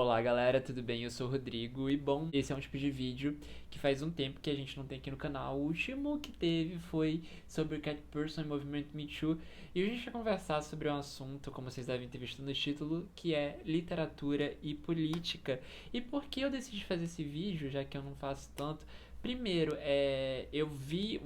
Olá galera, tudo bem? Eu sou o Rodrigo e bom, esse é um tipo de vídeo que faz um tempo que a gente não tem aqui no canal. O último que teve foi sobre o Cat Person e o movimento Me Too e hoje a gente vai conversar sobre um assunto, como vocês devem ter visto no título, que é literatura e política. E por que eu decidi fazer esse vídeo, já que eu não faço tanto? Primeiro, eu vi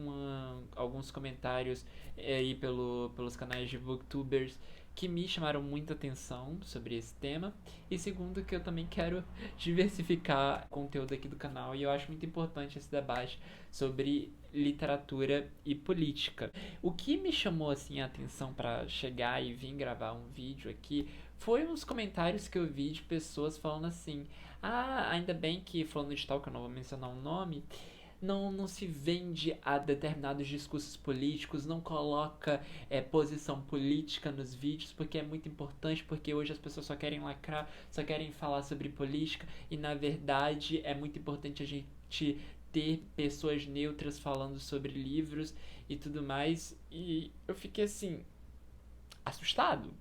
alguns comentários aí pelos canais de booktubers que me chamaram muita atenção sobre esse tema. E segundo, que eu também quero diversificar o conteúdo aqui do canal e eu acho muito importante esse debate sobre literatura e política. O que me chamou assim a atenção para chegar e vir gravar um vídeo aqui foi uns comentários que eu vi de pessoas falando assim: "Ah, ainda bem que falando de tal que eu não vou mencionar o nome, não se vende a determinados discursos políticos, não coloca posição política nos vídeos, porque é muito importante, porque hoje as pessoas só querem lacrar, só querem falar sobre política, e na verdade é muito importante a gente ter pessoas neutras falando sobre livros e tudo mais." E eu fiquei assim, assustado.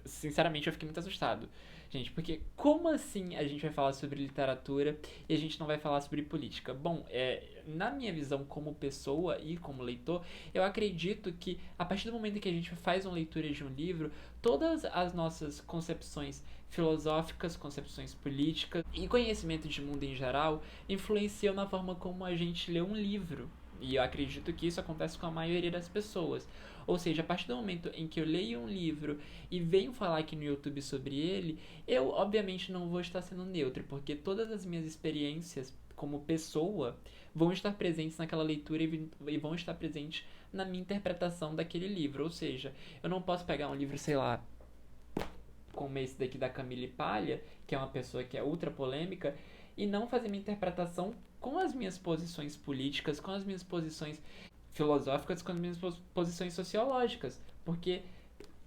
Sinceramente, eu fiquei muito assustado. Gente, porque como assim a gente vai falar sobre literatura e a gente não vai falar sobre política? Bom, na minha visão como pessoa e como leitor, eu acredito que a partir do momento que a gente faz uma leitura de um livro, todas as nossas concepções filosóficas, concepções políticas e conhecimento de mundo em geral influenciam na forma como a gente lê um livro. E eu acredito que isso acontece com a maioria das pessoas. Ou seja, a partir do momento em que eu leio um livro e venho falar aqui no YouTube sobre ele, eu obviamente não vou estar sendo neutro, porque todas as minhas experiências como pessoa vão estar presentes naquela leitura e vão estar presentes na minha interpretação daquele livro. Ou seja, eu não posso pegar um livro, sei lá, como esse daqui da Camille Paglia, que é uma pessoa que é ultra polêmica, e não fazer minha interpretação com as minhas posições políticas, com as minhas posições filosóficas, com as minhas posições sociológicas. Porque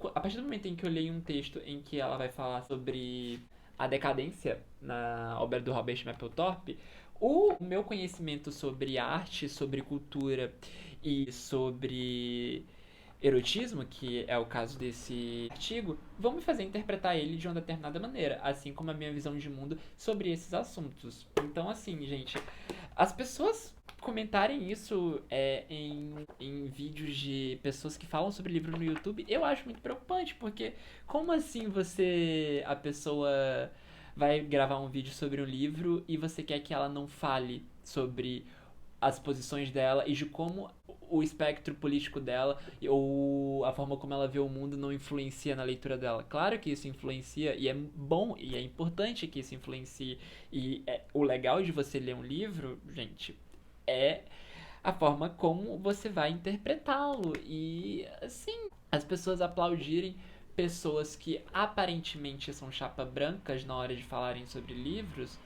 a partir do momento em que eu leio um texto em que ela vai falar sobre a decadência na obra do Robert Mapplethorpe, o meu conhecimento sobre arte, sobre cultura e sobre erotismo, que é o caso desse artigo, vão me fazer interpretar ele de uma determinada maneira, assim como a minha visão de mundo sobre esses assuntos. Então, assim, gente, as pessoas comentarem isso em vídeos de pessoas que falam sobre livro no YouTube, eu acho muito preocupante, porque como assim a pessoa vai gravar um vídeo sobre um livro e você quer que ela não fale sobre as posições dela e de como o espectro político dela ou a forma como ela vê o mundo não influencia na leitura dela. Claro que isso influencia e é bom e é importante que isso influencie. E o legal de você ler um livro, gente, é a forma como você vai interpretá-lo. E assim, as pessoas aplaudirem pessoas que aparentemente são chapa brancas na hora de falarem sobre livros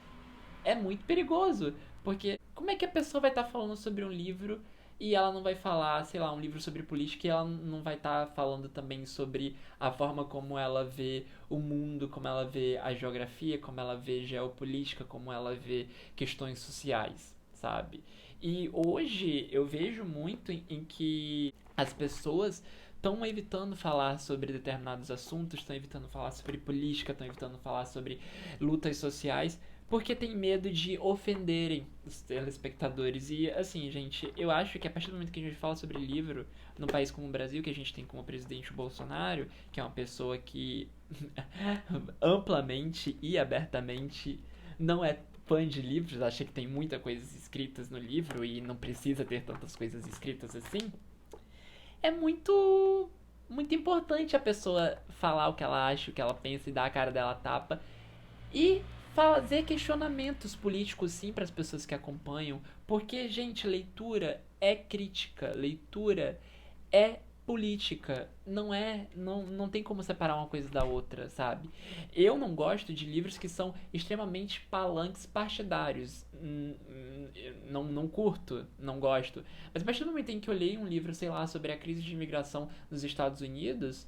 é muito perigoso, porque como é que a pessoa vai estar falando sobre um livro e ela não vai falar, sei lá, um livro sobre política e ela não vai estar falando também sobre a forma como ela vê o mundo, como ela vê a geografia, como ela vê geopolítica, como ela vê questões sociais, sabe? E hoje eu vejo muito em que as pessoas estão evitando falar sobre determinados assuntos, estão evitando falar sobre política, estão evitando falar sobre lutas sociais, porque tem medo de ofenderem os telespectadores. E assim, gente, eu acho que a partir do momento que a gente fala sobre livro, num país como o Brasil, que a gente tem como presidente o Bolsonaro, que é uma pessoa que amplamente e abertamente não é fã de livros, acha que tem muitas coisas escritas no livro e não precisa ter tantas coisas escritas assim, é muito importante a pessoa falar o que ela acha, o que ela pensa e dar a cara dela a tapa e fazer questionamentos políticos sim para as pessoas que acompanham, porque gente, leitura é crítica, leitura é política, não tem como separar uma coisa da outra, sabe? Eu não gosto de livros que são extremamente palanques partidários. Não curto, não gosto. Mas a partir do momento em que eu leio um livro, sei lá, sobre a crise de imigração nos Estados Unidos,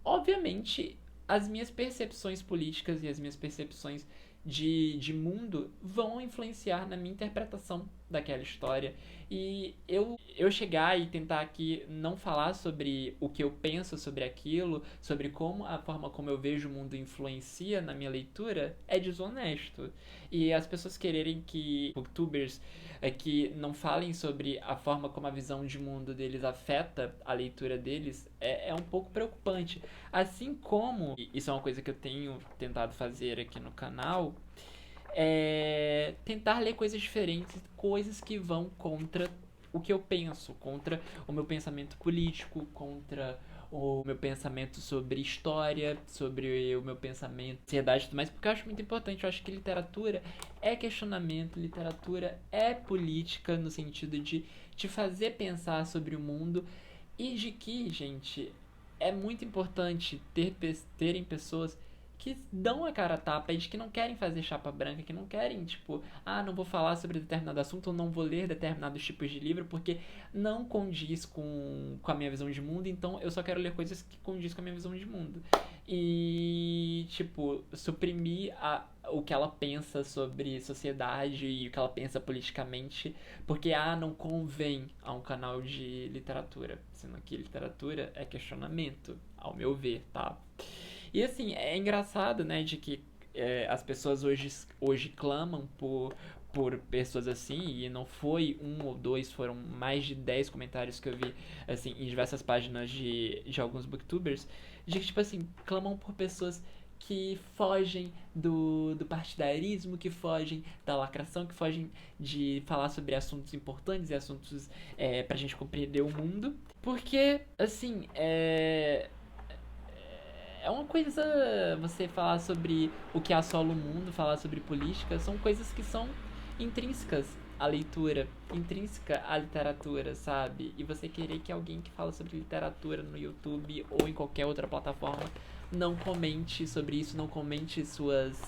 obviamente as minhas percepções políticas e as minhas percepções de mundo vão influenciar na minha interpretação daquela história. E eu chegar e tentar aqui não falar sobre o que eu penso sobre aquilo, sobre como a forma como eu vejo o mundo influencia na minha leitura, é desonesto. E as pessoas quererem que booktubers que não falem sobre a forma como a visão de mundo deles afeta a leitura deles é um pouco preocupante. Assim como, e isso é uma coisa que eu tenho tentado fazer aqui no canal, tentar ler coisas diferentes, coisas que vão contra o que eu penso, contra o meu pensamento político, contra o meu pensamento sobre história, sobre o meu pensamento sociedade e tudo mais, porque eu acho muito importante. Eu acho que literatura é questionamento, literatura é política no sentido de te fazer pensar sobre o mundo e de que, gente, é muito importante terem pessoas que dão a cara a tapa e de que não querem fazer chapa branca, que não querem, tipo, não vou falar sobre determinado assunto ou não vou ler determinados tipos de livro porque não condiz com a minha visão de mundo, então eu só quero ler coisas que condiz com a minha visão de mundo. E, tipo, suprimir o que ela pensa sobre sociedade e o que ela pensa politicamente, porque não convém a um canal de literatura, sendo que literatura é questionamento, ao meu ver, tá? E assim, é engraçado, né, de que as pessoas hoje clamam por pessoas assim, e não foi um ou dois, foram mais de 10 comentários que eu vi, assim, em diversas páginas de alguns booktubers, de que, tipo assim, clamam por pessoas que fogem do partidarismo, que fogem da lacração, que fogem de falar sobre assuntos importantes e assuntos pra gente compreender o mundo. Porque, assim, é uma coisa você falar sobre o que assola o mundo, falar sobre política, são coisas que são intrínsecas à leitura, intrínseca à literatura, sabe? E você querer que alguém que fala sobre literatura no YouTube ou em qualquer outra plataforma não comente sobre isso, não comente suas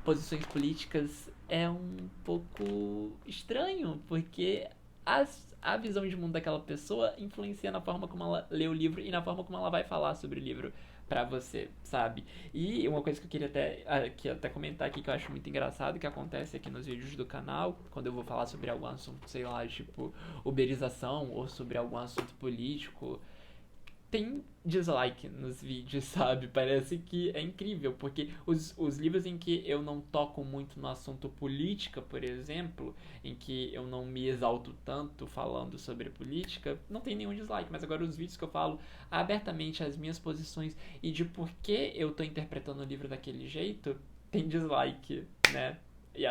posições políticas é um pouco estranho, porque a visão de mundo daquela pessoa influencia na forma como ela lê o livro e na forma como ela vai falar sobre o livro pra você, sabe? E uma coisa que eu queria até comentar aqui que eu acho muito engraçado que acontece aqui nos vídeos do canal, quando eu vou falar sobre algum assunto, sei lá, tipo uberização ou sobre algum assunto político, tem dislike nos vídeos, sabe? Parece que é incrível, porque os livros em que eu não toco muito no assunto política, por exemplo, em que eu não me exalto tanto falando sobre política, não tem nenhum dislike. Mas agora os vídeos que eu falo abertamente as minhas posições e de por que eu tô interpretando o livro daquele jeito, tem dislike, né? E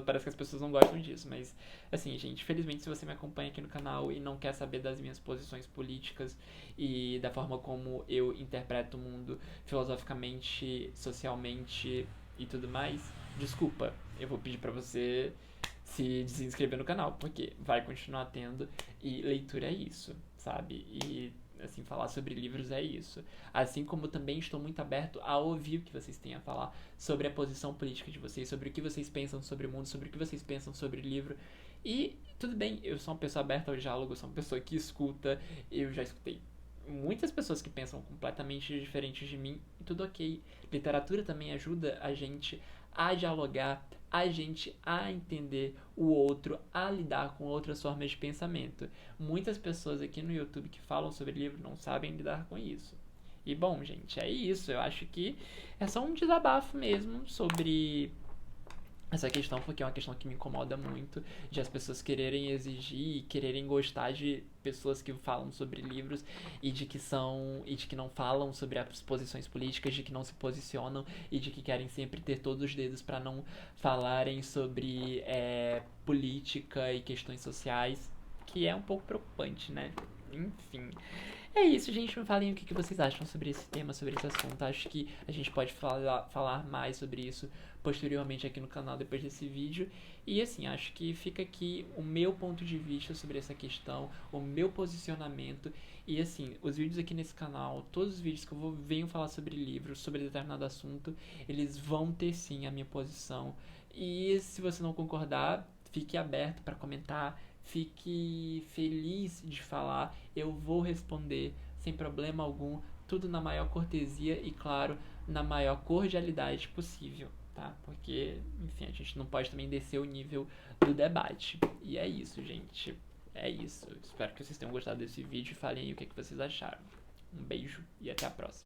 parece que as pessoas não gostam disso, mas assim, gente, felizmente se você me acompanha aqui no canal e não quer saber das minhas posições políticas e da forma como eu interpreto o mundo filosoficamente, socialmente e tudo mais, desculpa, eu vou pedir pra você se desinscrever no canal, porque vai continuar tendo e leitura é isso, sabe? E assim, falar sobre livros é isso. Assim como também estou muito aberto a ouvir o que vocês têm a falar sobre a posição política de vocês, sobre o que vocês pensam sobre o mundo, sobre o que vocês pensam sobre o livro. E tudo bem, eu sou uma pessoa aberta ao diálogo, eu sou uma pessoa que escuta, eu já escutei muitas pessoas que pensam completamente diferentes de mim e tudo ok. Literatura também ajuda a gente a dialogar, a gente a entender o outro, a lidar com outras formas de pensamento. Muitas pessoas aqui no YouTube que falam sobre livro não sabem lidar com isso. E bom, gente, é isso. Eu acho que é só um desabafo mesmo sobre essa questão, porque é uma questão que me incomoda muito, de as pessoas quererem exigir e quererem gostar de pessoas que falam sobre livros e de que não falam sobre as posições políticas, de que não se posicionam e de que querem sempre ter todos os dedos para não falarem sobre política e questões sociais, que é um pouco preocupante, né? Enfim. É isso, gente. Me falem o que vocês acham sobre esse tema, sobre esse assunto. Acho que a gente pode falar mais sobre isso posteriormente aqui no canal depois desse vídeo. E assim, acho que fica aqui o meu ponto de vista sobre essa questão, o meu posicionamento. E assim, os vídeos aqui nesse canal, todos os vídeos que eu venho falar sobre livros, sobre determinado assunto, eles vão ter sim a minha posição. E se você não concordar, fique aberto para comentar. Fique feliz de falar, eu vou responder sem problema algum, tudo na maior cortesia e, claro, na maior cordialidade possível. tá? Porque, enfim, a gente não pode também descer o nível do debate. E é isso, gente. É isso. Espero que vocês tenham gostado desse vídeo e falem aí o que vocês acharam. Um beijo e até a próxima.